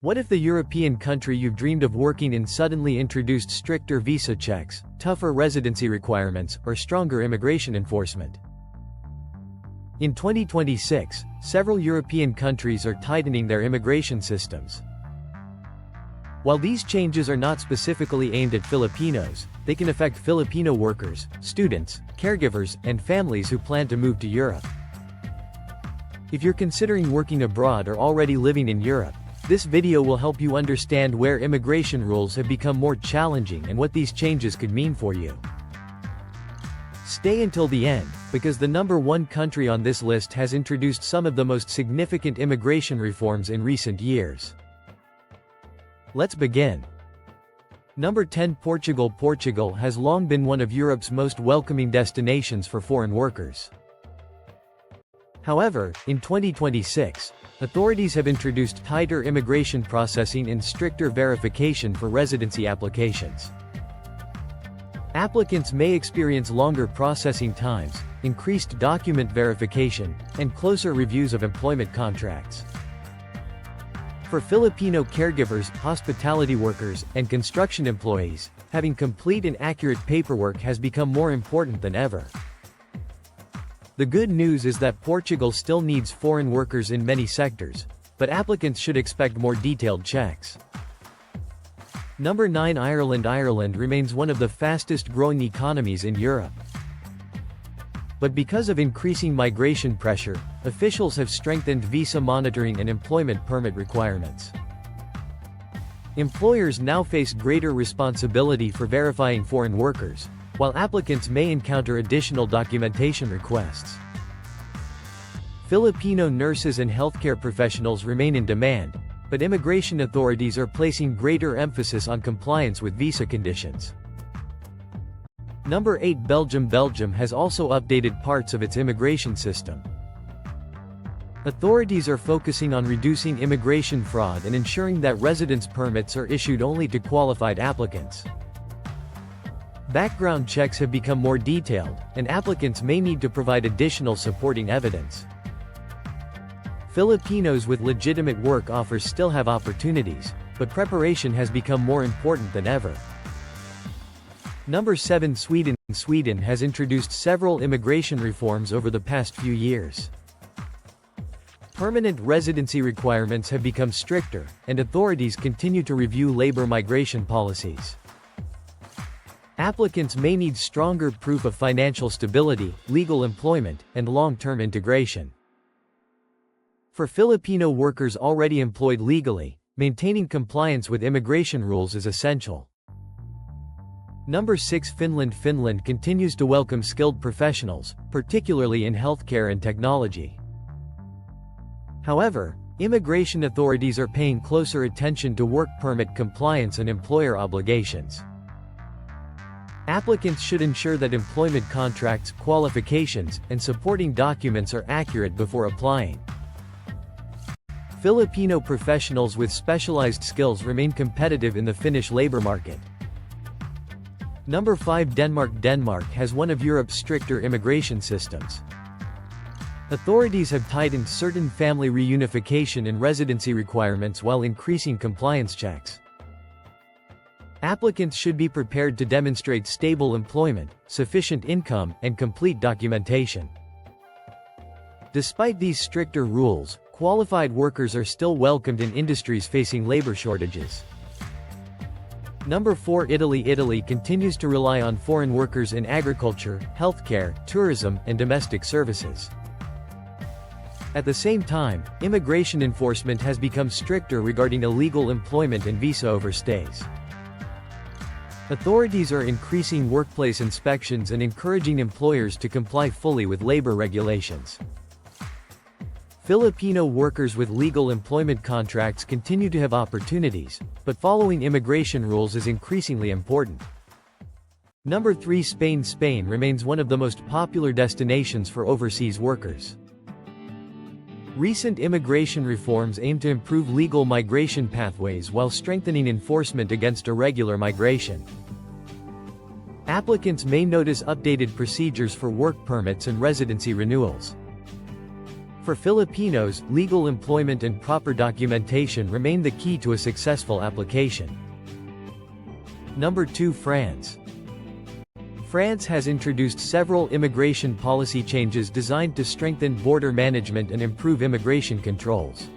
What if the European country you've dreamed of working in suddenly introduced stricter visa checks, tougher residency requirements, or stronger immigration enforcement? In 2026, several European countries are tightening their immigration systems. While these changes are not specifically aimed at Filipinos, they can affect Filipino workers, students, caregivers, and families who plan to move to Europe. If you're considering working abroad or already living in Europe, this video will help you understand where immigration rules have become more challenging and what these changes could mean for you. Stay until the end, because the number one country on this list has introduced some of the most significant immigration reforms in recent years. Let's begin. Number 10. Portugal. Portugal has long been one of Europe's most welcoming destinations for foreign workers. However, in 2026, authorities have introduced tighter immigration processing and stricter verification for residency applications. Applicants may experience longer processing times, increased document verification, and closer reviews of employment contracts. For Filipino caregivers, hospitality workers, and construction employees, having complete and accurate paperwork has become more important than ever. The good news is that Portugal still needs foreign workers in many sectors, but applicants should expect more detailed checks. Number 9. Ireland. Ireland remains one of the fastest-growing economies in Europe. But because of increasing migration pressure, officials have strengthened visa monitoring and employment permit requirements. Employers now face greater responsibility for verifying foreign workers, while applicants may encounter additional documentation requests. Filipino nurses and healthcare professionals remain in demand, but immigration authorities are placing greater emphasis on compliance with visa conditions. Number 8. Belgium. Belgium has also updated parts of its immigration system. Authorities are focusing on reducing immigration fraud and ensuring that residence permits are issued only to qualified applicants. Background checks have become more detailed, and applicants may need to provide additional supporting evidence. Filipinos with legitimate work offers still have opportunities, but preparation has become more important than ever. Number 7. Sweden. Sweden has introduced several immigration reforms over the past few years. Permanent residency requirements have become stricter, and authorities continue to review labor migration policies. Applicants may need stronger proof of financial stability, legal employment, and long-term integration. For Filipino workers already employed legally, maintaining compliance with immigration rules is essential. Number 6. Finland. Finland continues to welcome skilled professionals, particularly in healthcare and technology. However, immigration authorities are paying closer attention to work permit compliance and employer obligations. Applicants should ensure that employment contracts, qualifications, and supporting documents are accurate before applying. Filipino professionals with specialized skills remain competitive in the Finnish labor market. Number 5. Denmark. Denmark has one of Europe's stricter immigration systems. Authorities have tightened certain family reunification and residency requirements while increasing compliance checks. Applicants should be prepared to demonstrate stable employment, sufficient income, and complete documentation. Despite these stricter rules, qualified workers are still welcomed in industries facing labor shortages. Number 4. Italy. Italy continues to rely on foreign workers in agriculture, healthcare, tourism, and domestic services. At the same time, immigration enforcement has become stricter regarding illegal employment and visa overstays. Authorities are increasing workplace inspections and encouraging employers to comply fully with labor regulations. Filipino workers with legal employment contracts continue to have opportunities, but following immigration rules is increasingly important. Number 3. Spain. Spain remains one of the most popular destinations for overseas workers. Recent immigration reforms aim to improve legal migration pathways while strengthening enforcement against irregular migration. Applicants may notice updated procedures for work permits and residency renewals. For Filipinos, legal employment and proper documentation remain the key to a successful application. Number 2. France. France has introduced several immigration policy changes designed to strengthen border management and improve immigration controls.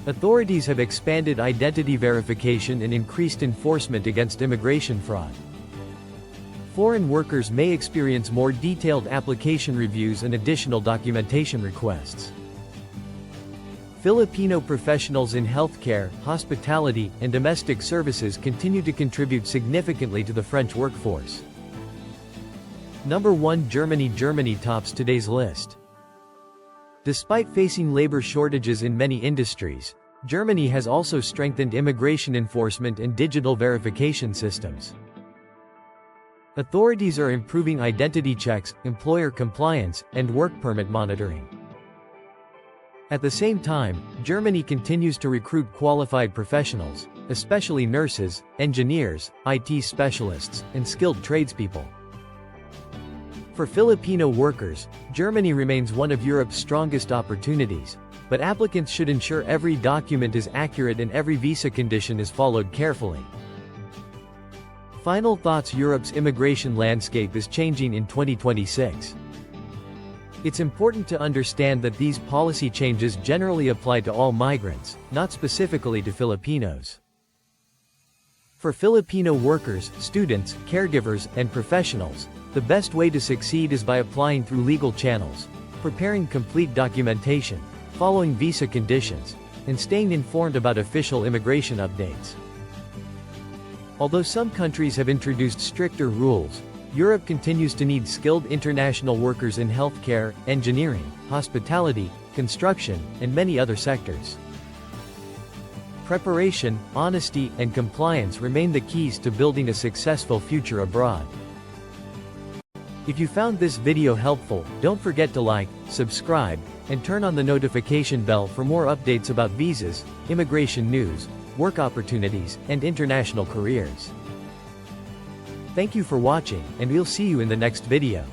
Authorities have expanded identity verification and increased enforcement against immigration fraud. Foreign workers may experience more detailed application reviews and additional documentation requests. Filipino professionals in healthcare, hospitality, and domestic services continue to contribute significantly to the French workforce. Number 1. Germany. Germany tops today's list. Despite facing labor shortages in many industries, Germany has also strengthened immigration enforcement and digital verification systems. Authorities are improving identity checks, employer compliance, and work permit monitoring. At the same time, Germany continues to recruit qualified professionals, especially nurses, engineers, IT specialists, and skilled tradespeople. For Filipino workers, Germany remains one of Europe's strongest opportunities, but applicants should ensure every document is accurate and every visa condition is followed carefully. Final thoughts. Europe's immigration landscape is changing in 2026. It's important to understand that these policy changes generally apply to all migrants, not specifically to Filipinos. For Filipino workers, students, caregivers, and professionals, the best way to succeed is by applying through legal channels, preparing complete documentation, following visa conditions, and staying informed about official immigration updates. Although some countries have introduced stricter rules, Europe continues to need skilled international workers in healthcare, engineering, hospitality, construction, and many other sectors. Preparation, honesty, and compliance remain the keys to building a successful future abroad. If you found this video helpful, don't forget to like, subscribe, and turn on the notification bell for more updates about visas, immigration news, work opportunities, and international careers. Thank you for watching, and we'll see you in the next video.